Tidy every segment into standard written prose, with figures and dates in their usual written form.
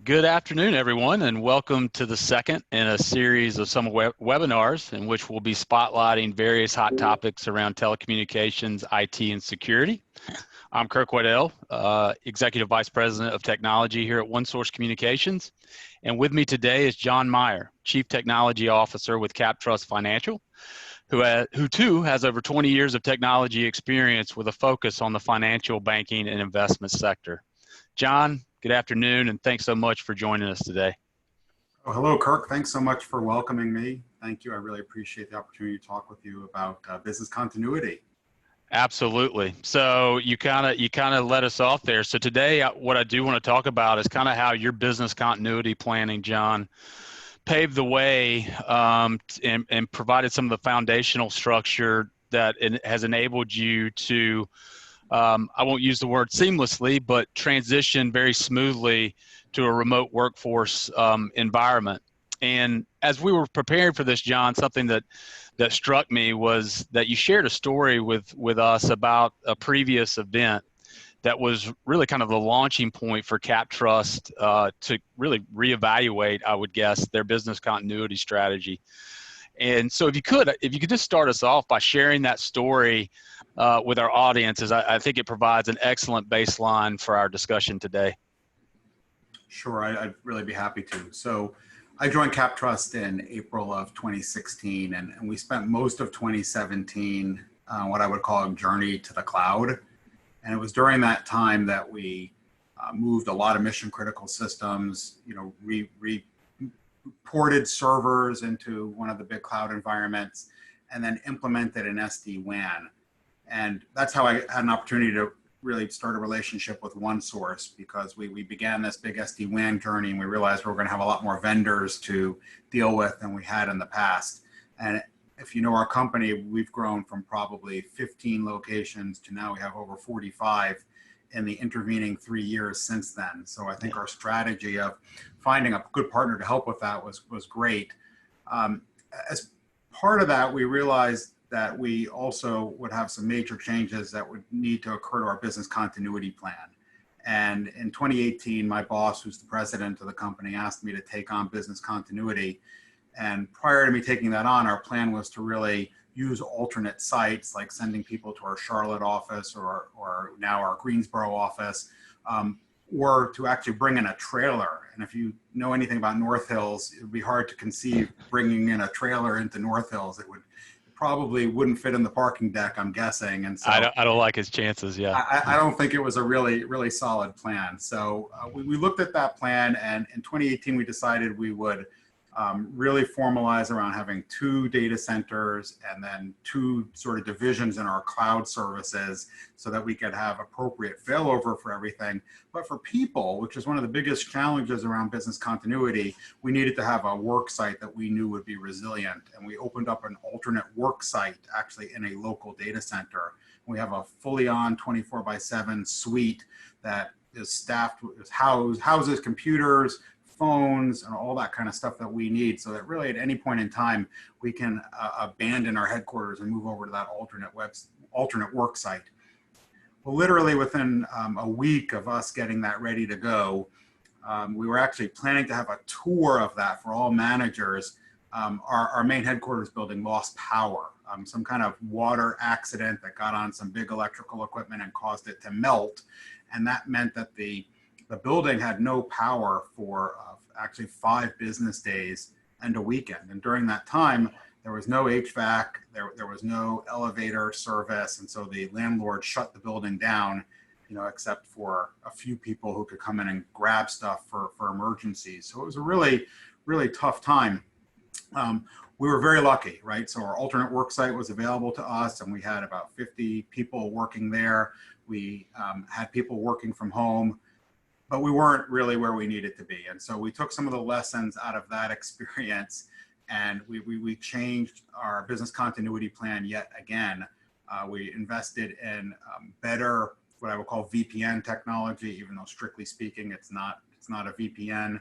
Good afternoon, everyone, and welcome to the second in a series of summer webinars in which we'll be spotlighting various hot topics around telecommunications, IT, and security. I'm Kirk Waddell, Executive Vice President of Technology here at OneSource Communications. And with me today is John Meyer, Chief Technology Officer with CapTrust Financial, who too has over 20 years of technology experience with a focus on the financial, banking, and investment sector. John, good afternoon, and thanks so much for joining us today. Oh, hello, Kirk. Thanks so much for welcoming me. Thank you. I really appreciate the opportunity to talk with you about business continuity. Absolutely. So you kind of let us off there. So today, what I do want to talk about is kind of how your business continuity planning, John, paved the way and provided some of the foundational structure that has enabled you to, I won't use the word seamlessly, but transition very smoothly to a remote workforce environment. And as we were preparing for this, John, something that struck me was that you shared a story with us about a previous event that was really kind of the launching point for CapTrust to really reevaluate, I would guess, their business continuity strategy. And so if you could just start us off by sharing that story with our audiences, I think it provides an excellent baseline for our discussion today. Sure, I'd really be happy to. So I joined CapTrust in April of 2016, and we spent most of 2017 what I would call a journey to the cloud. And it was during that time that we moved a lot of mission critical systems, ported servers into one of the big cloud environments, and then implemented an SD-WAN. And that's how I had an opportunity to really start a relationship with OneSource, because we began this big SD-WAN journey and we realized we were going to have a lot more vendors to deal with than we had in the past. And if you know our company, we've grown from probably 15 locations to now we have over 45 in the intervening 3 years since then. So I think our strategy of finding a good partner to help with that was great. As part of that, we realized that we also would have some major changes that would need to occur to our business continuity plan. And in 2018, my boss, who's the president of the company, asked me to take on business continuity. And prior to me taking that on, our plan was to really use alternate sites, like sending people to our Charlotte office or now our Greensboro office, or to actually bring in a trailer. And if you know anything about North Hills, it would be hard to conceive bringing in a trailer into North Hills. It probably wouldn't fit in the parking deck, I'm guessing. And so I don't like his chances. Yeah. I don't think it was a really solid plan. So we looked at that plan, and in 2018, we decided we would really formalize around having 2 data centers and then 2 sort of divisions in our cloud services so that we could have appropriate failover for everything. But for people, which is one of the biggest challenges around business continuity, we needed to have a work site that we knew would be resilient. And we opened up an alternate work site actually in a local data center. We have a fully on 24/7 suite that is staffed, houses computers, phones, and all that kind of stuff that we need, so that really at any point in time we can abandon our headquarters and move over to that alternate work site. Well, literally within a week of us getting that ready to go, we were actually planning to have a tour of that for all managers. Our main headquarters building lost power. Some kind of water accident that got on some big electrical equipment and caused it to melt, and that meant that the building had no power for actually 5 business days and a weekend. And during that time, there was no HVAC, there was no elevator service. And so the landlord shut the building down, except for a few people who could come in and grab stuff for emergencies. So it was a really tough time. We were very lucky, right? So our alternate work site was available to us, and we had about 50 people working there. We had people working from home, but we weren't really where we needed to be. And so we took some of the lessons out of that experience, and we changed our business continuity plan yet again. We invested in better, what I would call VPN technology, even though strictly speaking, it's not a VPN.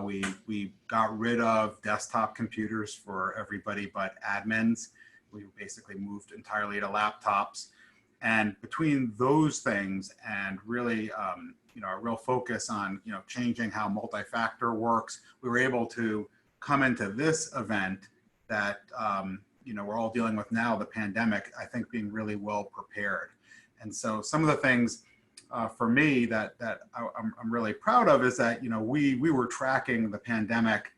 We got rid of desktop computers for everybody but admins. We basically moved entirely to laptops. And between those things and really, a real focus on, changing how multi-factor works, we were able to come into this event that, we're all dealing with now, the pandemic, I think being really well prepared. And so some of the things for me that I'm really proud of is that, we were tracking the pandemic,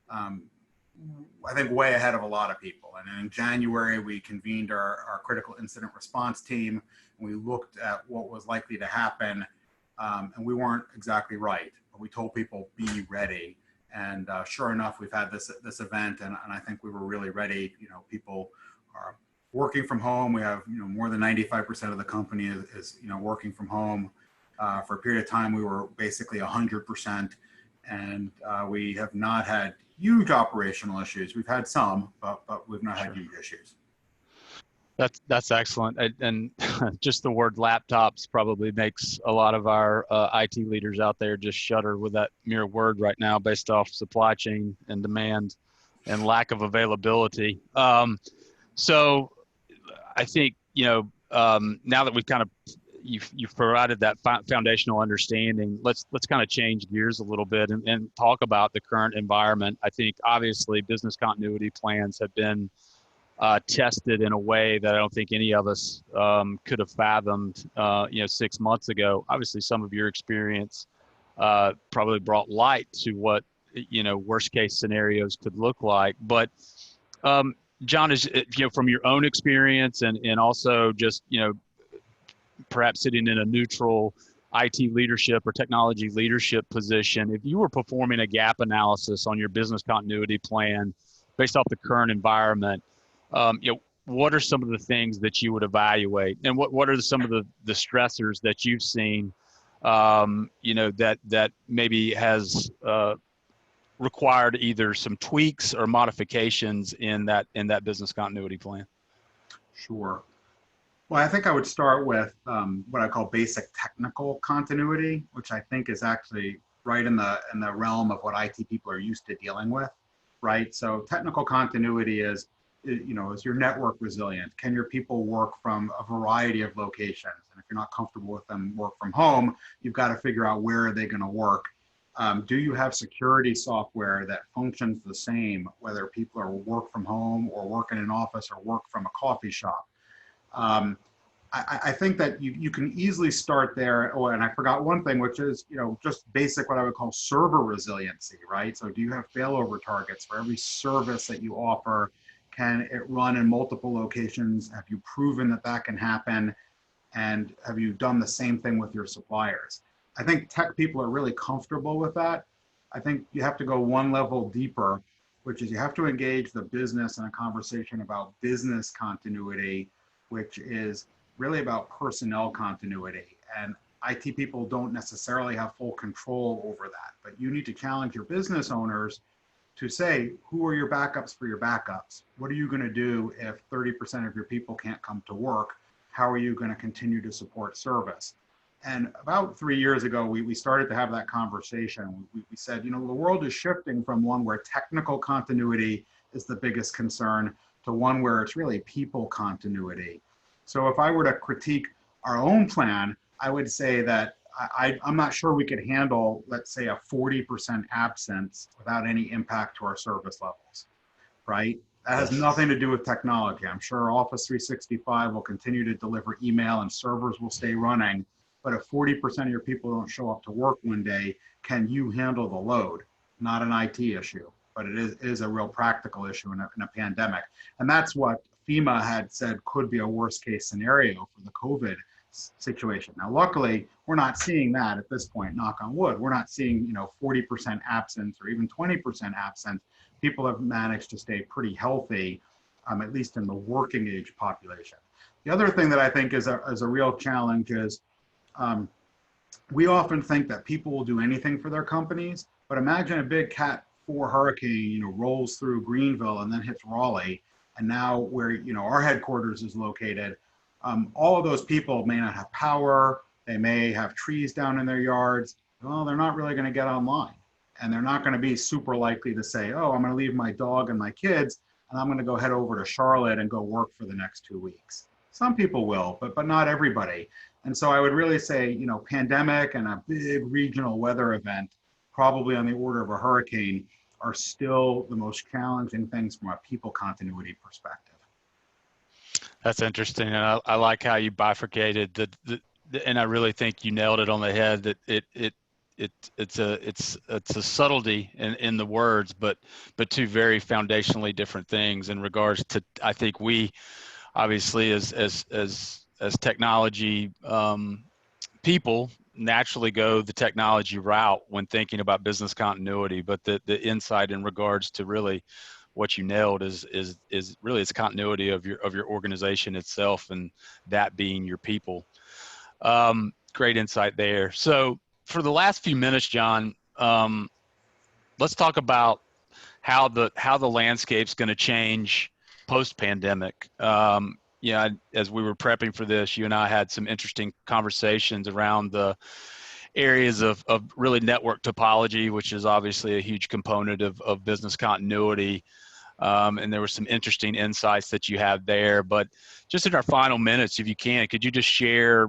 I think way ahead of a lot of people. And in January, we convened our critical incident response team. And we looked at what was likely to happen. And we weren't exactly right, but we told people, be ready. And sure enough, we've had this event, and I think we were really ready. People are working from home. We have, more than 95% of the company is working from home. For a period of time, we were basically 100%. And we have not had huge operational issues. We've had some, but we've not had huge issues. That's excellent. And just the word laptops probably makes a lot of our IT leaders out there just shudder with that mere word right now, based off supply chain and demand and lack of availability. So I think, now that we've kind of you've provided that foundational understanding, let's kind of change gears a little bit and talk about the current environment. I think obviously business continuity plans have been tested in a way that I don't think any of us could have fathomed 6 months ago. Obviously some of your experience probably brought light to what worst case scenarios could look like. But John, is from your own experience and also just perhaps sitting in a neutral IT leadership or technology leadership position, if you were performing a gap analysis on your business continuity plan based off the current environment, what are some of the things that you would evaluate, and what are some of the stressors that you've seen, that maybe has required either some tweaks or modifications in that business continuity plan? Sure. Well, I think I would start with what I call basic technical continuity, which I think is actually right in the realm of what IT people are used to dealing with, right? So technical continuity is your network resilient? Can your people work from a variety of locations? And if you're not comfortable with them work from home, you've got to figure out where are they going to work. Do you have security software that functions the same, whether people are work from home or work in an office or work from a coffee shop? I think that you can easily start there. Oh, and I forgot one thing, which is, just basic, what I would call server resiliency, right? So do you have failover targets for every service that you offer? Can it run in multiple locations? Have you proven that that can happen? And have you done the same thing with your suppliers? I think tech people are really comfortable with that. I think you have to go one level deeper, which is you have to engage the business in a conversation about business continuity, which is really about personnel continuity. And IT people don't necessarily have full control over that, but you need to challenge your business owners to say, who are your backups for your backups? What are you going to do if 30% of your people can't come to work? How are you going to continue to support service? And about 3 years ago, we started to have that conversation. We said, the world is shifting from one where technical continuity is the biggest concern to one where it's really people continuity. So if I were to critique our own plan, I would say that I'm not sure we could handle, let's say, a 40% absence without any impact to our service levels, right? That has nothing to do with technology. I'm sure Office 365 will continue to deliver email and servers will stay running, but if 40% of your people don't show up to work one day, can you handle the load? Not an IT issue, but it is a real practical issue in a pandemic. And that's what FEMA had said could be a worst case scenario for the COVID situation. Now, luckily, we're not seeing that at this point, knock on wood. We're not seeing, 40% absence or even 20% absence. People have managed to stay pretty healthy, at least in the working age population. The other thing that I think is a real challenge is we often think that people will do anything for their companies, but imagine a big Cat 4 hurricane, rolls through Greenville and then hits Raleigh, and now where, our headquarters is located, all of those people may not have power, they may have trees down in their yards. Well, they're not really going to get online, and they're not going to be super likely to say, oh, I'm going to leave my dog and my kids, and I'm going to go head over to Charlotte and go work for the next 2 weeks. Some people will, but not everybody. And so I would really say, you know, pandemic and a big regional weather event, probably on the order of a hurricane, are still the most challenging things from a people continuity perspective. That's interesting, and I like how you bifurcated and I really think you nailed it on the head. That it's a subtlety in the words, but two very foundationally different things in regards to. I think we obviously as technology people naturally go the technology route when thinking about business continuity, but the insight in regards to really what you nailed is really it's continuity of your organization itself, and that being your people. Great insight there. So for the last few minutes, John, let's talk about how the landscape's going to change post pandemic. Yeah, as we were prepping for this, you and I had some interesting conversations around the areas of really network topology, which is obviously a huge component of business continuity. And there were some interesting insights that you have there. But just in our final minutes, if you can, could you just share,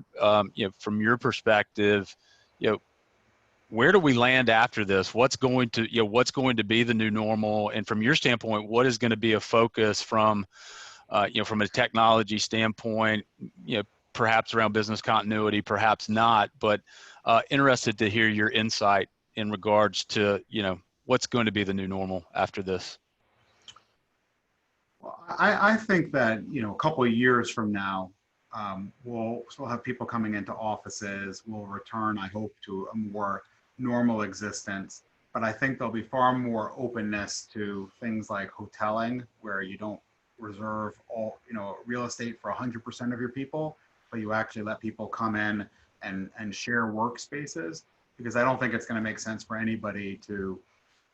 you know, from your perspective, you know, where do we land after this? What's going to be the new normal? And from your standpoint, what is going to be a focus from, you know, from a technology standpoint, you know, perhaps around business continuity, perhaps not, but interested to hear your insight in regards to, you know, what's going to be the new normal after this. Well, I think that, you know, a couple of years from now, we'll still have people coming into offices. We'll return, I hope, to a more normal existence. But I think there'll be far more openness to things like hoteling, where you don't reserve all, you know, real estate for 100% of your people, but you actually let people come in and share workspaces, because I don't think it's going to make sense for anybody to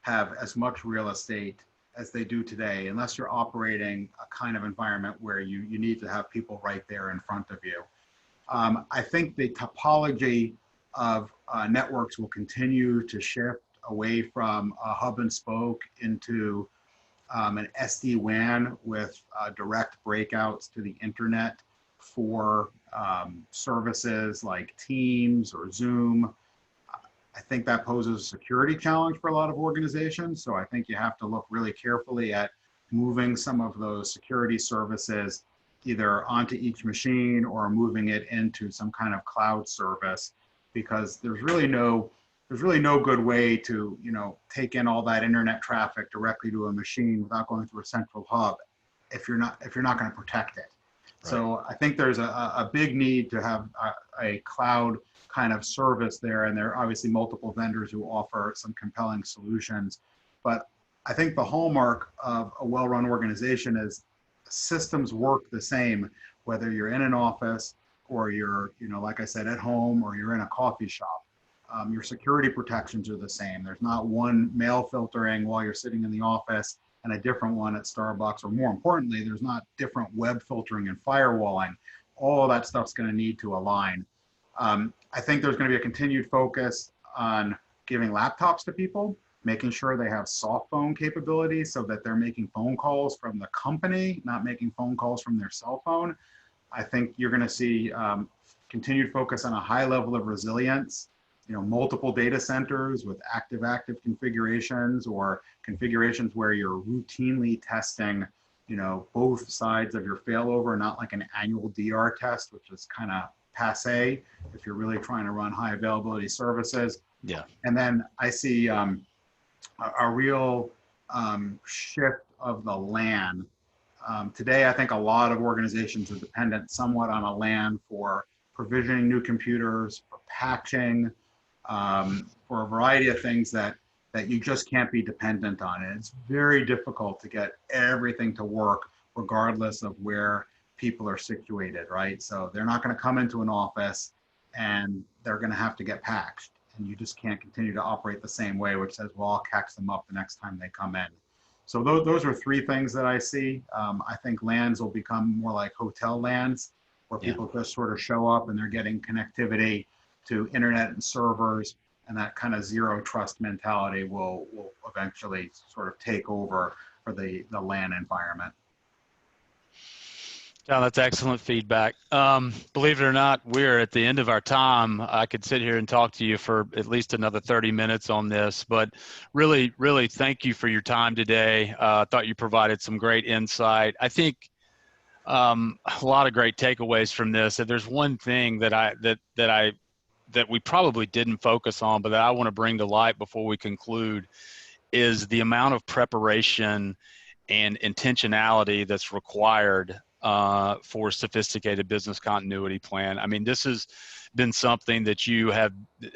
have as much real estate as they do today, unless you're operating a kind of environment where you need to have people right there in front of you. I think the topology of networks will continue to shift away from a hub and spoke into an SD-WAN with direct breakouts to the internet for services like Teams or Zoom. I think that poses a security challenge for a lot of organizations. So I think you have to look really carefully at moving some of those security services either onto each machine or moving it into some kind of cloud service, because there's really no good way to, you know, take in all that internet traffic directly to a machine without going through a central hub if you're not going to protect it. Right. So I think there's a big need to have a cloud kind of service there, and there are obviously multiple vendors who offer some compelling solutions. But I think the hallmark of a well-run organization is systems work the same, whether you're in an office or you're, you know, like I said, at home, or you're in a coffee shop. Your security protections are the same. There's not one mail filtering while you're sitting in the office and a different one at Starbucks, or more importantly, there's not different web filtering and firewalling. All of that stuff's going to need to align. I think there's going to be a continued focus on giving laptops to people, making sure they have soft phone capability so that they're making phone calls from the company, not making phone calls from their cell phone. I think you're going to see continued focus on a high level of resilience, you know, multiple data centers with active configurations, or configurations where you're routinely testing, you know, both sides of your failover, not like an annual DR test, which is kind of passe if you're really trying to run high availability services. Yeah. And then I see a real shift of the LAN. Today, I think a lot of organizations are dependent somewhat on a LAN for provisioning new computers, for patching, for a variety of things that you just can't be dependent on. And it's very difficult to get everything to work regardless of where people are situated, right? So they're not going to come into an office and they're going to have to get patched. And you just can't continue to operate the same way, which says, well, I'll catch them up the next time they come in. So those are three things that I see. I think LANs will become more like hotel LANs, where people just sort of show up and they're getting connectivity to internet and servers, and that kind of zero trust mentality will eventually sort of take over for the LAN environment. John, that's excellent feedback. Believe it or not, we're at the end of our time. I could sit here and talk to you for at least another 30 minutes on this, but really, really thank you for your time today. I thought you provided some great insight. I think a lot of great takeaways from this. If there's one thing that we probably didn't focus on, but that I want to bring to light before we conclude, is the amount of preparation and intentionality that's required for a sophisticated business continuity plan. I mean, this has been something that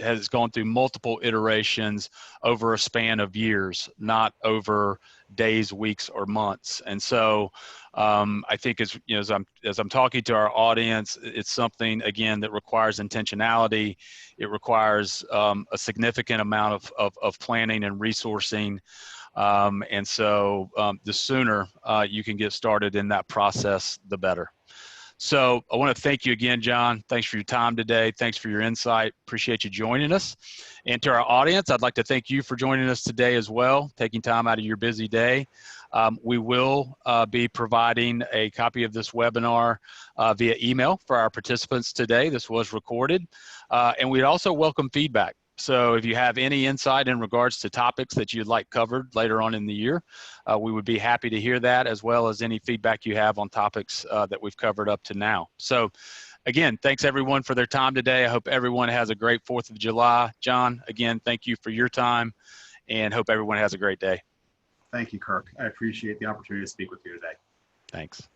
has gone through multiple iterations over a span of years, not over days, weeks, or months. And so I think as I'm talking to our audience, it's something again that requires intentionality. It requires a significant amount of planning and resourcing. And so the sooner you can get started in that process, the better. So I want to thank you again, John. Thanks for your time today. Thanks for your insight. Appreciate you joining us. And to our audience, I'd like to thank you for joining us today as well, taking time out of your busy day. We will be providing a copy of this webinar via email for our participants today. This was recorded. And we'd also welcome feedback. So if you have any insight in regards to topics that you'd like covered later on in the year, we would be happy to hear that, as well as any feedback you have on topics that we've covered up to now. So again, thanks everyone for their time today. I hope everyone has a great 4th of July. John, again, thank you for your time and hope everyone has a great day. Thank you, Kirk. I appreciate the opportunity to speak with you today. Thanks.